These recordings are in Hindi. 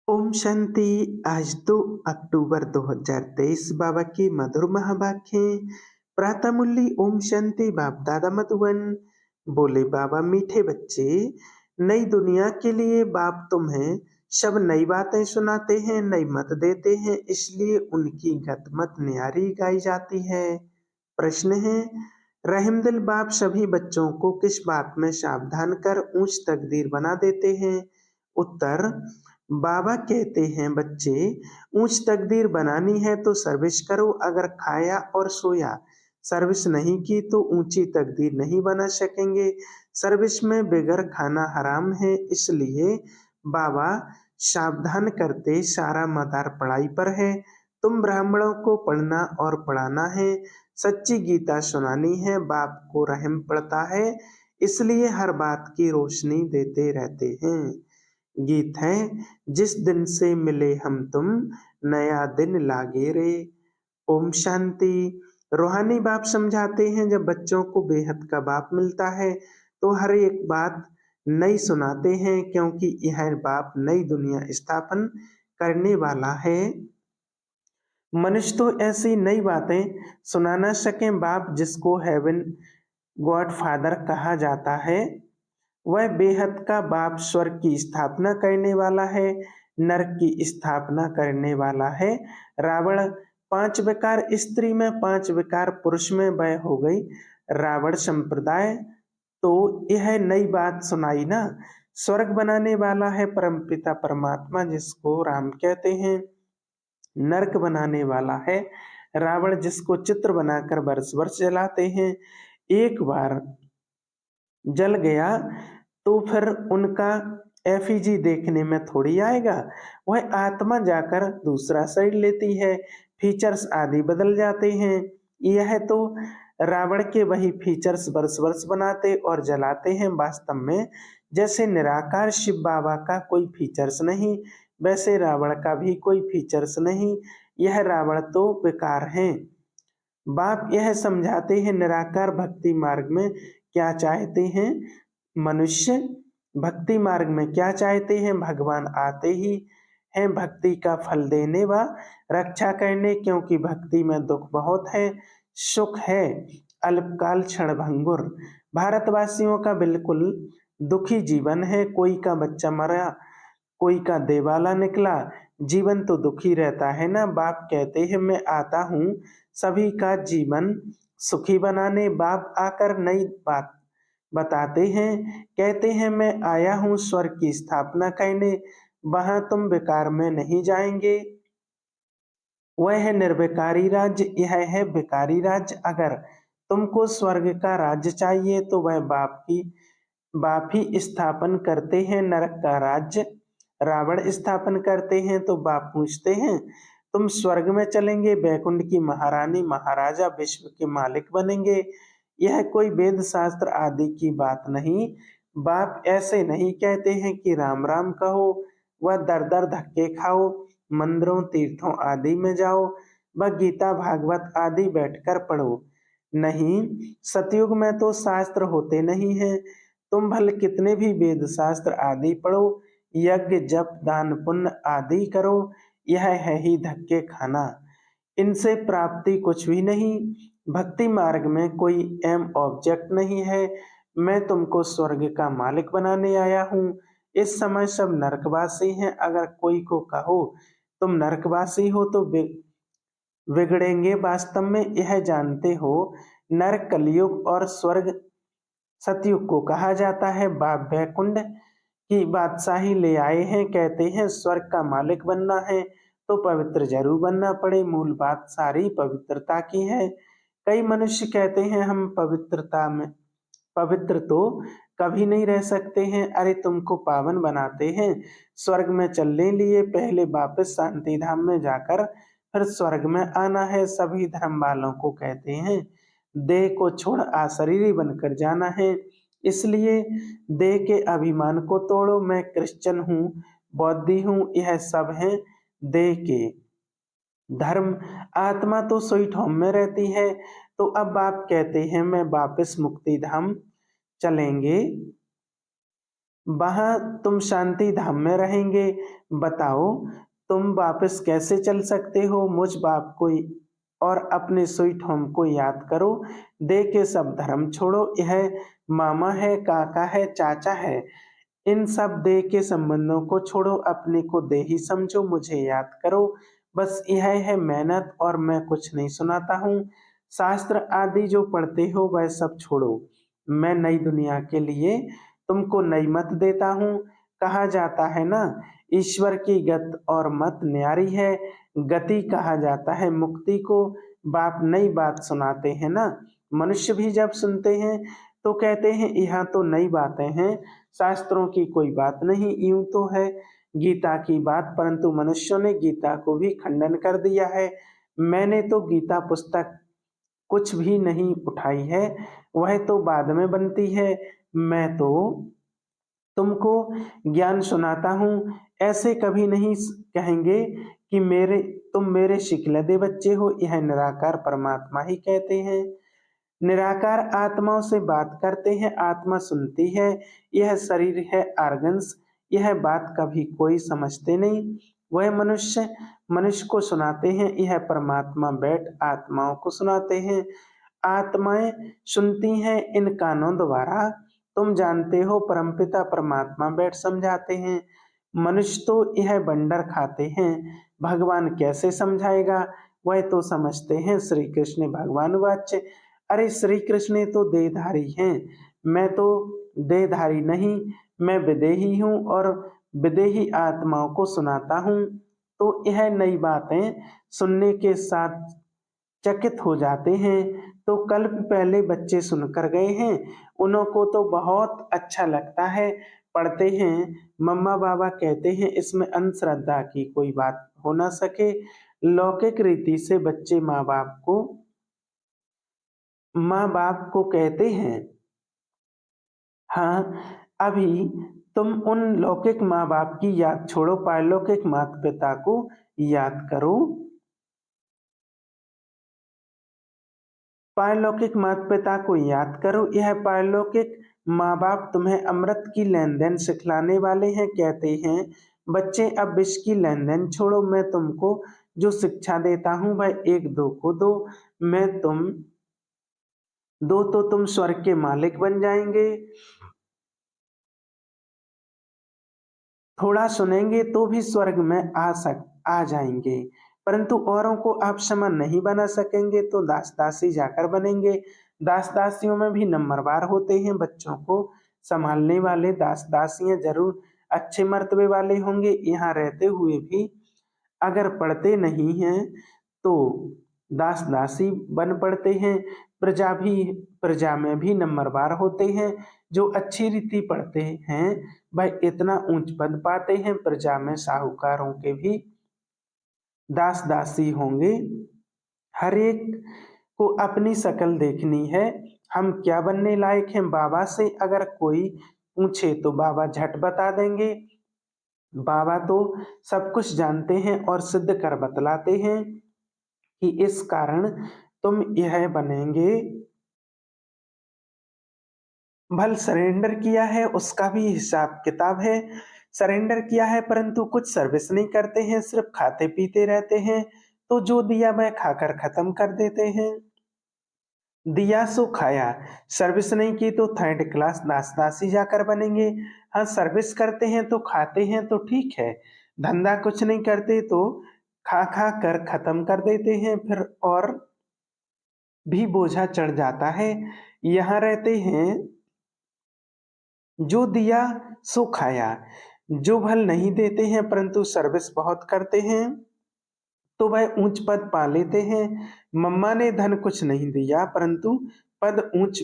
ओम शांति। आज 2 अक्टूबर 2023 बाबा की मधुर महावाक्य। प्रातः मुरली। ओम शांति। बाप दादा मधुबन। बोले बाबा, मीठे बच्चे, नई दुनिया के लिए बाप तुम्हें सब नई बातें सुनाते हैं, नई मत देते हैं, इसलिए उनकी गतमत न्यारी गाई जाती है। प्रश्न है, रहमदिल बाप सभी बच्चों को किस बात में सावधान कर ऊंच तकदीर बना देते हैं? उत्तर, बाबा कहते हैं, बच्चे, ऊंच तकदीर बनानी है तो सर्विस करो। अगर खाया और सोया, सर्विस नहीं की तो ऊंची तकदीर नहीं बना सकेंगे। सर्विस में बगैर खाना हराम है, इसलिए बाबा सावधान करते सारा मदार पढ़ाई पर है। तुम ब्राह्मणों को पढ़ना और पढ़ाना है, सच्ची गीता सुनानी है। बाप को रहम पड़ता है, इसलिए हर बात की रोशनी देते रहते हैं। गीत है, जिस दिन से मिले हम तुम, नया दिन लागे रे। ओम शांति। रूहानी बाप समझाते हैं, जब बच्चों को बेहद का बाप मिलता है तो हर एक बात नई सुनाते हैं, क्योंकि यह बाप नई दुनिया स्थापन करने वाला है। मनुष्य तो ऐसी नई बातें सुना न सके। बाप, जिसको हेवन गॉड फादर कहा जाता है, वह बेहद का बाप स्वर्ग की स्थापना करने वाला है, नरक की स्थापना करने वाला है। रावण 5 विकार स्त्री में, 5 विकार पुरुष में वह हो गई रावण संप्रदाय। तो यह नई बात सुनाई ना। स्वर्ग बनाने वाला है परमपिता परमात्मा, जिसको राम कहते हैं। नरक बनाने वाला है रावण, जिसको चित्र बनाकर वर्ष वर्ष जलाते हैं। एक बार जल गया तो फिर उनका एफिजी देखने में थोड़ी आएगा। वह आत्मा जाकर दूसरा शरीर लेती है, फीचर्स आदि बदल जाते हैं। यह तो रावण के वही फीचर्स वर्ष वर्ष बनाते और जलाते हैं। वास्तव में जैसे निराकार शिव बाबा का कोई फीचर्स नहीं, वैसे रावण का भी कोई फीचर्स नहीं। यह रावण तो बेकार हैं। बाप यह समझाते हैं, निराकार भक्ति मार्ग में क्या चाहते हैं? मनुष्य भक्ति मार्ग में क्या चाहते हैं? भगवान आते ही हैं भक्ति का फल देने व रक्षा करने, क्योंकि भक्ति में दुख बहुत है, सुख है अल्पकाल क्षण भंगुर। भारतवासियों का बिल्कुल दुखी जीवन है। कोई का बच्चा मरा, कोई का देवाला निकला, जीवन तो दुखी रहता है ना। बाप कहते हैं, मैं आता हूँ सभी का जीवन सुखी बनाने। बाप आकर नई बात बताते हैं, कहते हैं, मैं आया हूँ स्वर्ग की स्थापना करने, वहां तुम बेकार में नहीं जाएंगे। वह है निर्विकारी राज्य, यह है विकारी राज्य। अगर तुमको स्वर्ग का राज्य चाहिए तो वह बाप ही स्थापन करते हैं। नरक का राज्य रावण स्थापन करते हैं। तो बाप पूछते हैं, तुम स्वर्ग में चलेंगे, बैकुंठ की महारानी महाराजा विश्व के मालिक बनेंगे। यह कोई वेद शास्त्र आदि की बात नहीं। बाप ऐसे नहीं कहते हैं कि राम राम कहो, वह दर दर धक्के खाओ, मंदिरों तीर्थों आदि में जाओ, व गीता भागवत आदि बैठकर पढ़ो। नहीं, सतयुग में तो शास्त्र होते नहीं हैं। तुम भले कितने भी वेद शास्त्र आदि पढ़ो, यज्ञ जप दान पुण्य आदि करो, यह है ही धक्के खाना। इनसे प्राप्ति कुछ भी नहीं। भक्ति मार्ग में कोई एम ऑब्जेक्ट नहीं है। मैं तुमको स्वर्ग का मालिक बनाने आया हूँ। इस समय सब नरकवासी हैं। अगर कोई को कहो तुम नरकवासी हो तो बिगड़ेंगे। वास्तव में यह जानते हो, नरक कलयुग और स्वर्ग सतयुग को कहा जाता है। बाप बैकुंठ की बादशाही ले आए हैं। कहते हैं, स्वर्ग का मालिक बनना है तो पवित्र जरूर बनना पड़े। मूल बात सारी पवित्रता की है। कई मनुष्य कहते हैं, हम पवित्रता में पवित्र तो कभी नहीं रह सकते हैं। अरे, तुमको पावन बनाते हैं। स्वर्ग में चलने लिए पहले वापस शांति धाम में जाकर फिर स्वर्ग में आना है। सभी धर्म वालों को कहते हैं, देह को छोड़ अशरीरी बनकर जाना है। इसलिए देह के अभिमान को तोड़ो। मैं क्रिश्चियन हूँ, बौद्धि हूँ, यह सब हैं देह के धर्म। आत्मा तो सोई ठोम में रहती है। तो अब आप कहते हैं, मैं वापस मुक्ति धाम चलेंगे। वहां तुम शांति धाम में रहेंगे। बताओ तुम वापस कैसे चल सकते हो? मुझ बाप को और अपने स्वीट होम को याद करो। दे के सब धर्म छोड़ो। यह मामा है, काका है, चाचा है, इन सब देह के संबंधों को छोड़ो, अपने को देही समझो, मुझे याद करो। बस यह है मेहनत, और मैं कुछ नहीं सुनाता हूँ। शास्त्र आदि जो पढ़ते हो वह सब छोड़ो। मैं नई दुनिया के लिए तुमको नई मत देता हूँ। कहा जाता है ना, ईश्वर की गत और मत न्यारी है। गति कहा जाता है मुक्ति को। बाप नई बात सुनाते हैं ना। मनुष्य भी जब सुनते हैं तो कहते हैं यहाँ तो नई बातें हैं, शास्त्रों की कोई बात नहीं। यूं तो है गीता की बात, परंतु मनुष्यों ने गीता को भी खंडन कर दिया है। मैंने तो गीता पुस्तक कुछ भी नहीं उठाई है, वह तो बाद में बनती है। मैं तो तुमको ज्ञान सुनाता हूँ। ऐसे कभी नहीं कहेंगे कि मेरे तुम मेरे शिकलदे बच्चे हो। यह निराकार परमात्मा ही कहते हैं। निराकार आत्माओं से बात करते हैं, आत्मा सुनती है। यह शरीर है आर्गन्स। यह बात कभी कोई समझते नहीं। वह मनुष्य मनुष्य को सुनाते हैं, यह परमात्मा बैठ आत्माओं को सुनाते हैं। आत्माएं सुनती हैं इन कानों द्वारा। तुम जानते हो परमपिता परमात्मा बैठ समझाते हैं। मनुष्य तो यह बंडर खाते हैं, भगवान कैसे समझाएगा? वह तो समझते हैं। श्री कृष्ण भगवान वाच्य। अरे श्री कृष्ण तो देहधारी हैं, मैं तो देहधारी नहीं, मैं विदेही हूँ और विदेही आत्माओं को सुनाता हूँ। तो यह नई बातें सुनने के साथ चकित हो जाते हैं। तो कल्प पहले बच्चे सुनकर गए हैं, उन्हों को तो बहुत अच्छा लगता है, पढ़ते हैं। मम्मा बाबा कहते हैं इसमें अंधश्रद्धा की कोई बात हो ना सके। लौकिक रीति से बच्चे माँ बाप को कहते हैं। हाँ, अभी तुम उन लौकिक माँ बाप की याद छोड़ो, पारलौकिक माता पिता को याद करो। पारलौकिक माता पिता को याद करो। यह पारलौकिक माँ बाप तुम्हें अमृत की लेन देन सिखलाने वाले हैं। कहते हैं बच्चे अब विष की लेन देन छोड़ो, मैं तुमको जो शिक्षा देता हूँ वह एक दो को दो। मैं तुम दो तो तुम स्वर्ग के मालिक बन जाएंगे। थोड़ा सुनेंगे तो भी स्वर्ग में आ जाएंगे, परंतु औरों को आप समान नहीं बना सकेंगे तो दास दासी जाकर बनेंगे। दास दासियों में भी नंबरवार होते हैं। बच्चों को संभालने वाले दास दासियां जरूर अच्छे मर्तबे वाले होंगे। यहाँ रहते हुए भी अगर पढ़ते नहीं हैं तो दास दासी बन पड़ते हैं। प्रजा में भी नंबरवार होते हैं। जो अच्छी रीति पढ़ते हैं वह इतना ऊंच पद पाते हैं। प्रजा में साहूकारों के भी दास दासी होंगे। हर एक को अपनी शक्ल देखनी है, हम क्या बनने लायक हैं। बाबा से अगर कोई पूछे तो बाबा झट बता देंगे। बाबा तो सब कुछ जानते हैं और सिद्ध कर बतलाते हैं कि इस कारण तुम यह बनेंगे। भल सरेंडर किया है उसका भी हिसाब किताब है। सरेंडर किया है परंतु कुछ सर्विस नहीं करते हैं, सिर्फ खाते पीते रहते हैं। तो जो दिया वह खाकर खत्म कर देते हैं। दिया सो खाया, सर्विस नहीं की तो थर्ड क्लास दास दासी जाकर बनेंगे। हाँ, सर्विस करते हैं तो खाते हैं तो ठीक है, धंधा कुछ नहीं करते तो खा खा कर खत्म कर देते हैं, फिर और भी बोझा चढ़ जाता है। यहाँ रहते हैं जो दिया सो खाया। जो भल नहीं देते हैं परंतु सर्विस बहुत करते हैं तो वह ऊंच पद पा लेते हैं। मम्मा ने धन कुछ नहीं दिया परंतु पद ऊंच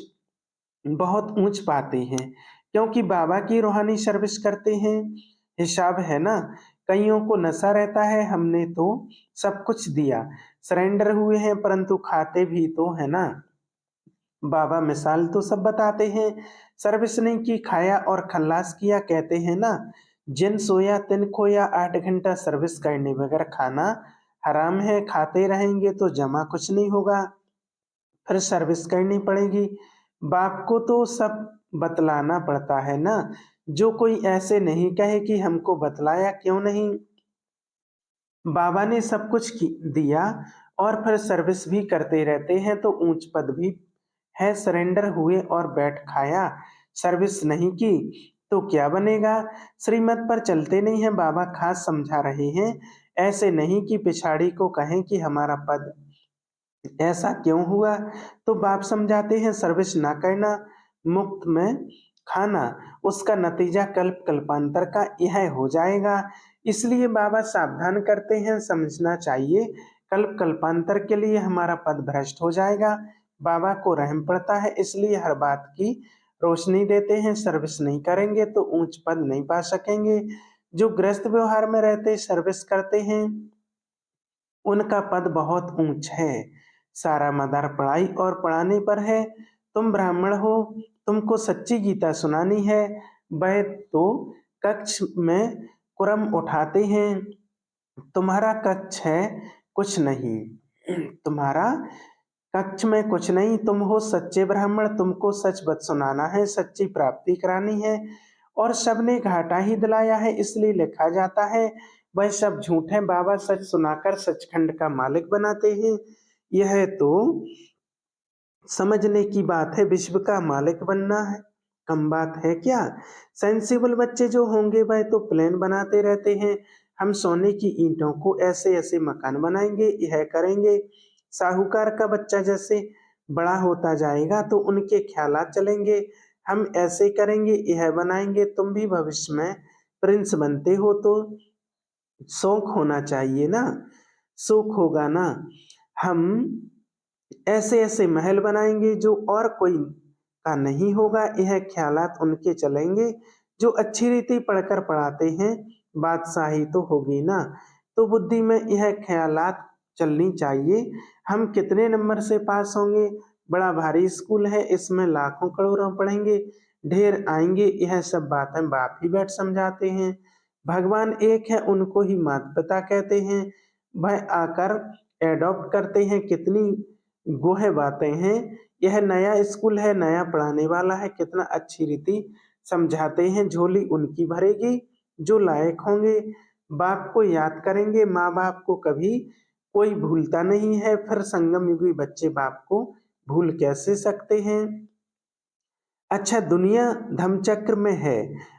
बहुत ऊंच पाते हैं, क्योंकि बाबा की रूहानी सर्विस करते हैं। हिसाब है ना, कईयों को नशा रहता है, हमने तो सब कुछ दिया, सरेंडर हुए हैं परंतु खाते भी तो है ना। बाबा मिसाल तो सब बताते हैं। सर्विस नहीं की, खाया और खल्लास किया। कहते हैं ना, जिन सोया तिन खोया। 8 घंटा सर्विस करने बगैर खाना हराम है। खाते रहेंगे तो जमा कुछ नहीं होगा, फिर सर्विस करनी पड़ेगी। बाप को तो सब बतलाना पड़ता है ना। जो कोई ऐसे नहीं कहे कि हमको बतलाया क्यों नहीं। बाबा ने सब कुछ दिया और फिर सर्विस भी करते रहते हैं तो ऊंच पद भी है। सरेंडर हुए और बैठ खाया, सर्विस नहीं की तो क्या बनेगा। श्रीमत पर चलते नहीं है, बाबा खास समझा रहे हैं। ऐसे नहीं कि पिछाड़ी को कहें कि हमारा पद ऐसा क्यों हुआ। तो बाप समझाते हैं सर्विस ना करना, मुफ्त में खाना, उसका नतीजा कल्प कल्पांतर का यह हो जाएगा। इसलिए बाबा सावधान करते हैं, समझना चाहिए कल्प कल्पांतर के लिए हमारा पद भ्रष्ट हो जाएगा। बाबा को रहम पड़ता है, इसलिए हर बात की रोशनी देते हैं। सर्विस नहीं करेंगे तो ऊंच पद नहीं पा सकेंगे। जो गृहस्थ व्यवहार में रहते सर्विस करते हैं उनका पद बहुत ऊंच है। सारा मदार पढ़ाई और पढ़ाने पर है। तुम ब्राह्मण हो, तुमको सच्ची गीता सुनानी है। वह तो कक्ष में कुरम उठाते हैं। तुम्हारा कक्ष है कुछ नहीं, तुम्हारा कक्ष में कुछ नहीं। तुम हो सच्चे ब्राह्मण, तुमको सच बत सुनाना है, सच्ची प्राप्ति करानी है। और सबने घाटा ही दिलाया है, इसलिए लिखा जाता है वह सब झूठ है। बाबा सच सुनाकर सचखंड का मालिक बनाते हैं। यह तो समझने की बात है, विश्व का मालिक बनना है कम बात है क्या। सेंसिबल बच्चे जो होंगे वह तो प्लान बनाते रहते हैं, हम सोने की ईंटों को ऐसे ऐसे मकान बनाएंगे, यह करेंगे। साहूकार का बच्चा जैसे बड़ा होता जाएगा तो उनके ख्यालात चलेंगे, हम ऐसे करेंगे, यह बनाएंगे। तुम भी भविष्य में प्रिंस बनते हो तो शौक होना चाहिए ना, सुख होगा ना। हम ऐसे ऐसे महल बनाएंगे जो और कोई का नहीं होगा, यह ख्यालात उनके चलेंगे जो अच्छी रीति पढ़कर पढ़ाते हैं। बादशाही तो होगी ना, तो बुद्धि में यह ख्यालात चलनी चाहिए। हम कितने नंबर से पास होंगे, बड़ा भारी स्कूल है, इसमें लाखों करोड़ों पढ़ेंगे, ढेर आएंगे, यह सब बातें बाप ही बैठ समझाते हैं। भगवान एक है, उनको ही माता पिता कहते हैं, वह आकर एडॉप्ट करते हैं। कितनी गोह बातें हैं। यह नया स्कूल है, नया पढ़ाने वाला है, कितना अच्छी रीति समझाते हैं। झोली उनकी भरेगी जो लायक होंगे, बाप को याद करेंगे। माँ बाप को कभी कोई भूलता नहीं है, फिर संगम युगी बच्चे बाप को भूल कैसे सकते हैं। अच्छा, दुनिया धम्मचक्र में है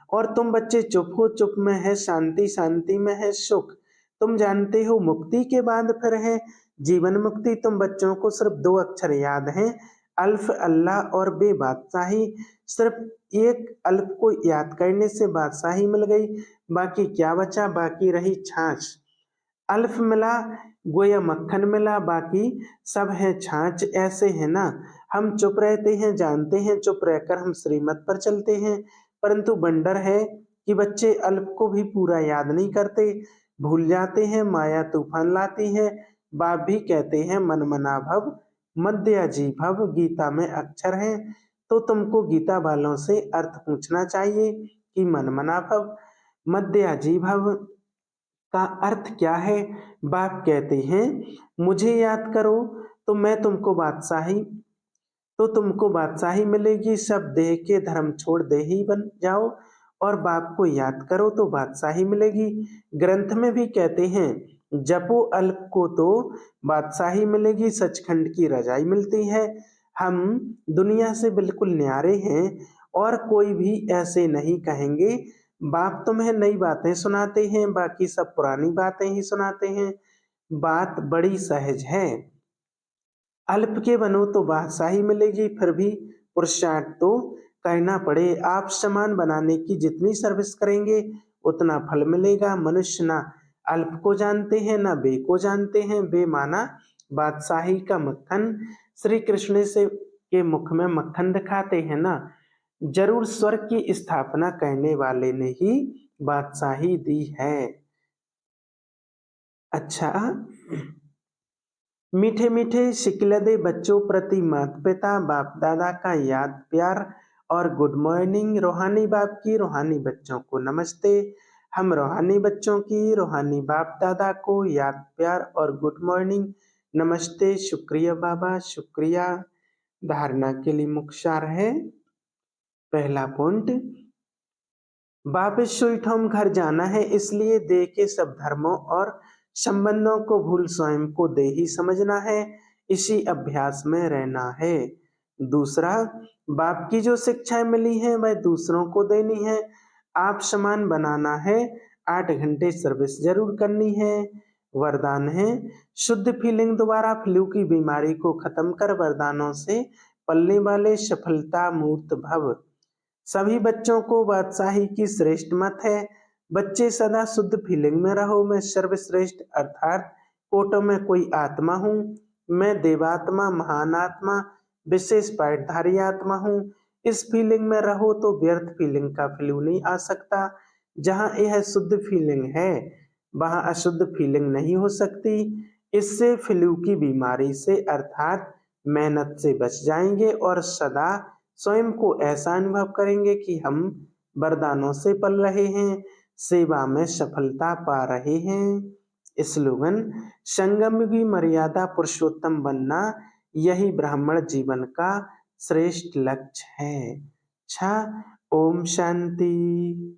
और तुम बच्चे चुप हो, चुप में है शांति, शांति में है सुख। तुम जानते हो मुक्ति के बाद फिर है जीवन मुक्ति। तुम बच्चों को सिर्फ दो अक्षर याद हैं, अल्फ अल्लाह और बे बादशाही। सिर्फ एक अल्फ को याद करने से बादशाही मिल गई, बाकी क्या बचा, बाकी रही छाछ। अल्फ मिला गोया मक्खन मिला, बाकी सब है छाछ। ऐसे है ना, हम चुप रहते हैं, जानते हैं चुप रहकर हम श्रीमत पर चलते हैं, परंतु बंडर है कि बच्चे अल्प को भी पूरा याद नहीं करते, भूल जाते हैं। माया तूफान लाती है। बाप भी कहते हैं मन मना भव मध्याजी भव, गीता में अक्षर है। तो तुमको गीता वालों से अर्थ पूछना चाहिए कि मन मना भव मध्याजी भव का अर्थ क्या है। बाप कहते हैं मुझे याद करो तो मैं तुमको बादशाही मिलेगी। सब देह के धर्म छोड़ देही बन जाओ और बाप को याद करो तो बादशाही मिलेगी। ग्रंथ में भी कहते हैं जपो अल्प को तो बादशाही मिलेगी, सचखंड की रजाई मिलती है। हम दुनिया से बिल्कुल न्यारे हैं और कोई भी ऐसे नहीं कहेंगे। बाप तुम्हें नई बातें सुनाते हैं, बाकी सब पुरानी बातें ही सुनाते हैं। बात बड़ी सहज है, अल्प के बनो तो बादशाही मिलेगी, फिर भी पुरुषार्थ तो करना पड़े। आप सामान बनाने की जितनी सर्विस करेंगे उतना फल मिलेगा। मनुष्य ना अल्प को जानते हैं ना बे को जानते हैं। बे माना बादशाही का मक्खन, श्री कृष्ण से के मुख में मक्खन दिखाते हैं ना। जरूर स्वर्ग की स्थापना करने वाले ने ही बादशाही दी है। अच्छा, मीठे मीठे शिकलदे बच्चों प्रति माता पिता बाप दादा का याद प्यार और गुड मॉर्निंग। रूहानी बाप की रूहानी बच्चों को नमस्ते। हम रूहानी बच्चों की रूहानी बाप दादा को याद प्यार और गुड मॉर्निंग, नमस्ते, शुक्रिया बाबा, शुक्रिया। धारणा के लिए मुख्य सार है, पहला पॉइंट, वापिस स्वीट होम घर जाना है, इसलिए देह के सब धर्मों और संबंधों को भूल स्वयं को देही समझना है, इसी अभ्यास में रहना है। दूसरा, बाप की जो शिक्षाएं मिली हैं वह दूसरों को देनी है। आप समान बनाना है, 8 घंटे सर्विस जरूर करनी है। वरदान है, शुद्ध फीलिंग द्वारा फ्लू की बीमारी को खत्म कर वरदानों से पलने वाले सफलता मूर्त भव। सभी बच्चों को बादशाही की श्रेष्ठ मत है। बच्चे सदा शुद्ध फीलिंग में रहो, मैं सर्वश्रेष्ठ अर्थात कोटों में कोई आत्मा हूँ, मैं देवात्मा, महान आत्मा, विशेष पाठधारी आत्मा हूँ। इस फीलिंग में रहो तो व्यर्थ फीलिंग का फ्लू नहीं आ सकता। जहाँ यह शुद्ध फीलिंग है वहाँ अशुद्ध फीलिंग नहीं हो सकती। इससे फ्लू की बीमारी से अर्थात मेहनत से बच जाएंगे और सदा स्वयं को ऐसा अनुभव करेंगे कि हम वरदानों से पल रहे हैं, सेवा में सफलता पा रहे हैं। स्लोगन, संगम की मर्यादा पुरुषोत्तम बनना, यही ब्राह्मण जीवन का श्रेष्ठ लक्ष्य है। अच्छा, ओम शांति।